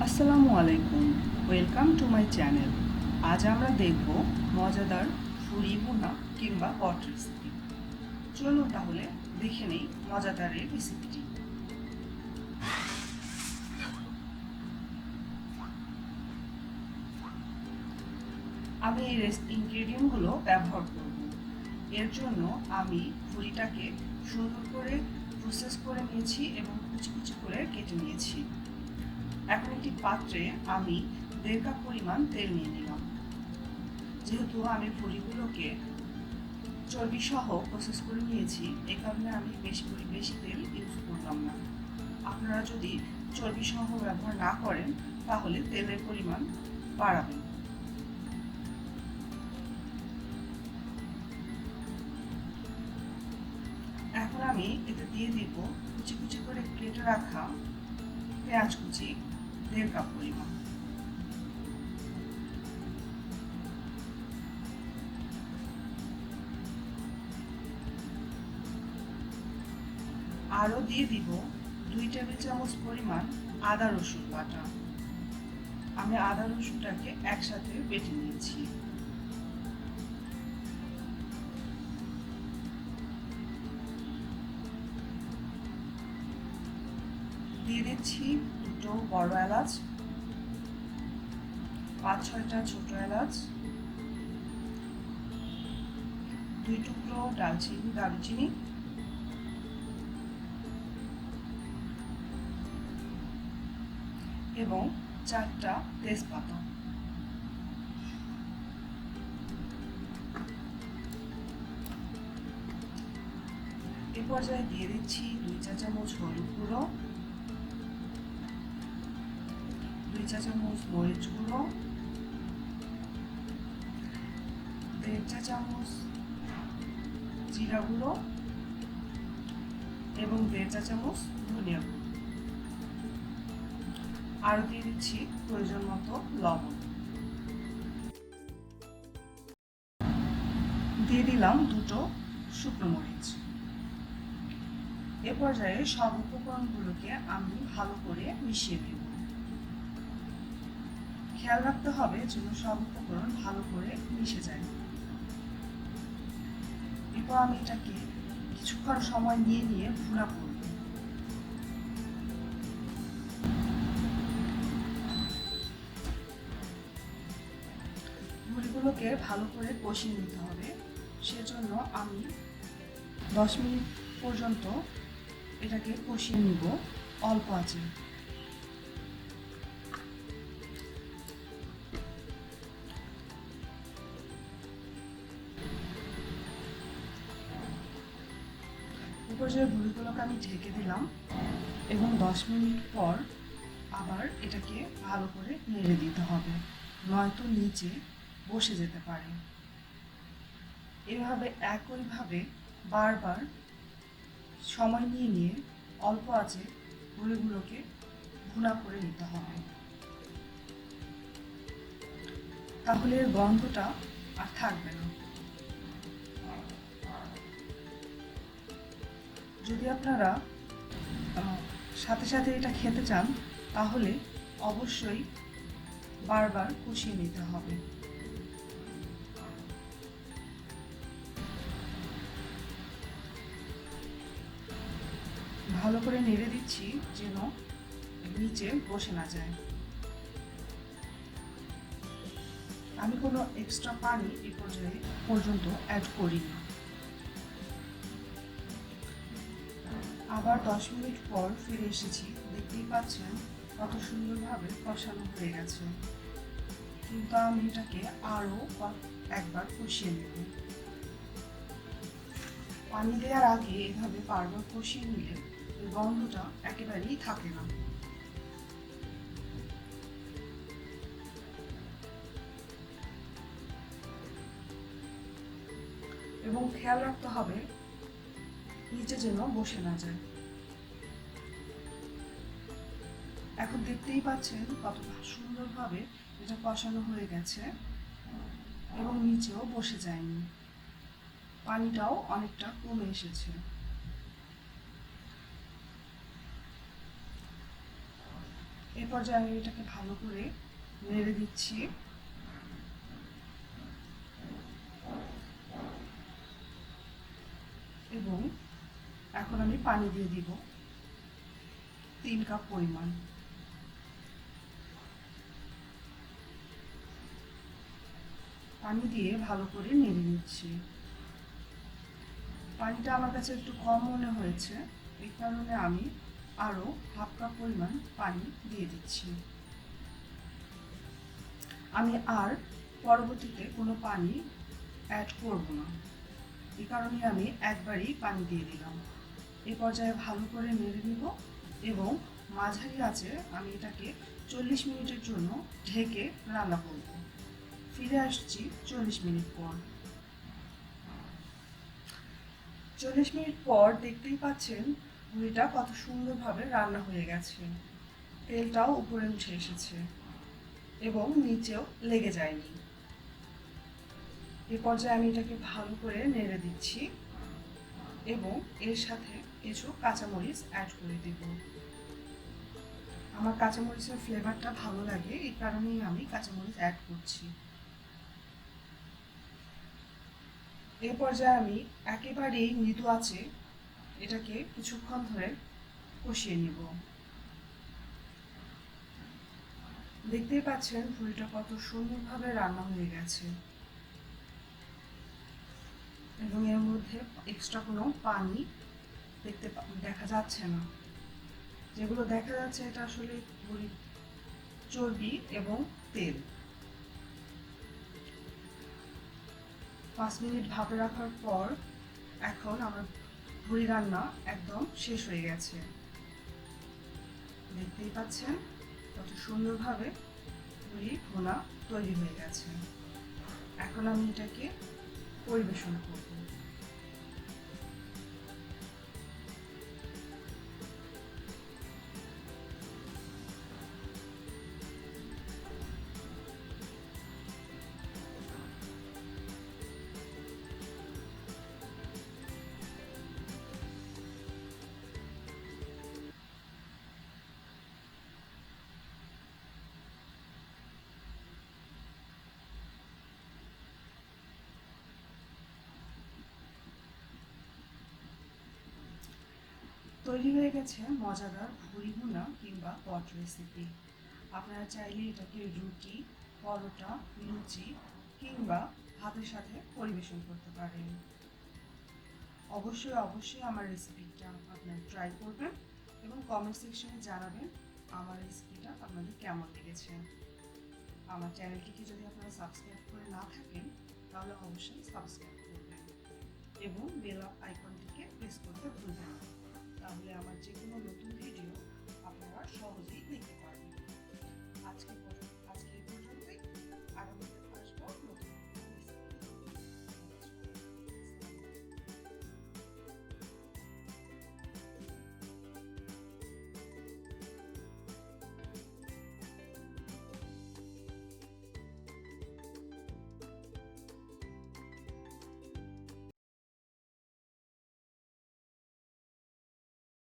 আসসালামু আলাইকুম, welcome to my channel. আজ আমরা দেখব মজাদার ফুরি ভুনা কিংবা হট রেসিপি। চলুন তাহলে দেখে নেই মজাদার এই রেসিপিটি। আমি এই ইনগ্রেডিয়েন্টগুলো ব্যবহার করব। এর জন্য আমি ফুরিটাকে সুন্দর করে প্রসেস করে নিয়েছি এবং কুচি কুচি করে কেটে নিয়েছি। এখন একটি পাত্রে আমি 1.5 কাপ পরিমাণ তেল নিয়ে নিলাম। যেহেতু আমি ফুরিগুলোকে চর্বি সহ প্রসেস করে নিয়েছি, এই কারণে আমি বেশি তেল ইউজ করলাম না। আপনারা যদি চর্বি সহ ব্যবহার না করেন তাহলে তেলের পরিমাণ বাড়াবেন। এখন আমি এতে দিয়ে দিব কুচি কুচি করে কেটে রাখা পেঁয়াজ কুচি 1.5 কাপ পরিমাণ। আরও দিয়ে দিব 2 টেবিল চামচ পরিমাণ আদা রসুন বাটা। আমি আদা রসুনটাকে একসাথে বেটে নিয়েছি। দিয়ে দিচ্ছি 2টো বড় এলাচ, 5-6টা ছোট এলাচ, 2 টুকরো দারুচিনি এবং 4টা তেজপাতা। এ পর্যায়ে দিয়ে দিচ্ছি 2 চা চামচ হলুদ গুঁড়ো, 2 চা চামচ মরিচ গুঁড়ো, 1.5 চা চামচ জিরা গুঁড়ো এবং 1.5 চা চামচ ধনিয়া গুঁড়ো। আরও দিয়ে দিচ্ছি প্রয়োজন মতো লবণ। দিয়ে দিলাম 2টো শুকনো মরিচ। এ পর্যায়ে সব উপকরণগুলোকে আমি ভালো করে মিশিয়ে দেব। খেয়াল রাখতে হবে যেন সব উপকরণ ভালো করে মিশে যায়। এরপর আমি এটাকে কিছুক্ষণ সময় নিয়ে ভুনা করব। ভুড়িগুলোকে ভালো করে কষিয়ে নিতে হবে, সেজন্য আমি 10 মিনিট পর্যন্ত এটাকে কষিয়ে নিব অল্প আঁচে। পর্যায়ে ভুড়িগুলোকে আমি ঢেকে দিলাম এবং 10 মিনিট পর আবার এটাকে ভালো করে নেড়ে দিতে হবে, নয়তো নিচে বসে যেতে পারে। এভাবে একইভাবে বারবার সময় নিয়ে অল্প আঁচে ভুড়িগুলোকে ভুনা করে নিতে হবে, তাহলে এর গন্ধটা আর থাকবে না। যদি আপনারা সাথে সাথে এটা খেতে চান তাহলে অবশ্যই বারবার কষিয়ে নিতে হবে। ভালো করে নেড়ে দিচ্ছি যেন নিচে বসে না যায়। আমি কোনো এক্সট্রা পানি এই পর্যায়ে পর্যন্ত অ্যাড করিনি। আবার 10 মিনিট পর ফিরে এসেছি। দেখতেই পাচ্ছেন কত সুন্দরভাবে কষানো হয়ে গেছে, কিন্তু আমি এটাকে আরও একবার কষিয়ে নেব। পানি দেওয়ার আগে এভাবে বারবার কষিয়ে নিলে গন্ধটা একেবারেই থাকে না। এবং খেয়াল রাখতে হবে নিচে যেন বসে না যায়। এখন দেখতেই পাচ্ছেন কত সুন্দরভাবে এটা কষানো হয়ে গেছে এবং নিচেও বসে যায়নি, পানিটাও অনেকটা কমে এসেছে। এই পর্যায়ে আমি এটাকে ভালো করে নেড়ে দিচ্ছি এবং এখন আমি পানি দিয়ে দিব 3 কাপ পরিমাণ। পানি দিয়ে ভালো করে নেড়ে নিচ্ছি। পানিটা আমার কাছে একটু কম মনে হয়েছে, এই কারণে আমি আরও হাফ কাপ পরিমাণ পানি দিয়ে দিচ্ছি। আমি আর পরবর্তীতে কোনো পানি অ্যাড করব না, এই কারণে আমি একবারই পানি দিয়ে দিলাম। এই পর্যায়ে ভালো করে নেড়ে নিব এবং মাঝারি আঁচে আমি এটাকে 40 মিনিটের জন্য ঢেকে রান্না করব। ফিরে আসছি 40 মিনিট পর। 40 মিনিট পর দেখতেই পাচ্ছেন ভুড়িটা কত সুন্দরভাবে রান্না হয়ে গেছে। তেলটাও উপরে উঠে এসেছে এবং নিচেও লেগে যায়নি। এ পর্যায়ে আমি এটাকে ভালো করে নেড়ে দিচ্ছি এবং এর সাথে কিছু কাঁচামরিচ অ্যাড করে দেব। আমার কাঁচামরিচের ফ্লেভারটা ভালো লাগে, এই কারণেই আমি কাঁচামরিচ অ্যাড করছি। এ পর্যায়ে আমি একেবারেই মৃদু আঁচে এটাকে কিছুক্ষণ ধরে কষিয়ে নিব। দেখতেই পাচ্ছেন ভুড়িটা কত সুন্দরভাবে রান্না হয়ে গেছে এবং এর মধ্যে এক্সট্রা কোনো পানি দেখা যাচ্ছে না। যেগুলো দেখা যাচ্ছে এটা আসলে ভুড়ির চর্বি এবং তেল। 5 মিনিট ভাপে রাখার পর এখন আমার ভুড়ি রান্না একদম শেষ হয়ে গেছে। দেখতেই পাচ্ছেন কত সুন্দরভাবে ভুড়ি ভুনা তৈরি হয়ে গেছে। এখন আমি এটাকে পরিবেশন করব। তৈরি হয়ে গেছে মজাদার ভুড়ি ভুনা কিংবা পট রেসিপি। আপনারা চাইলে এটাকে রুটি, পরোটা, লুচি কিংবা ভাতের সাথে পরিবেশন করতে পারেন। অবশ্যই আমার রেসিপিটা আপনারা ট্রাই করবেন এবং কমেন্ট সেকশনে জানাবেন আমার রেসিপিটা আপনাদের কেমন লেগেছে। আমার চ্যানেলটিকে যদি আপনারা সাবস্ক্রাইব করে না থাকেন তাহলে অবশ্যই সাবস্ক্রাইব করবেন এবং বেল আইকনটিকে প্রেস করতে ভুলবেন না, তাহলে আমার যে কোনো নতুন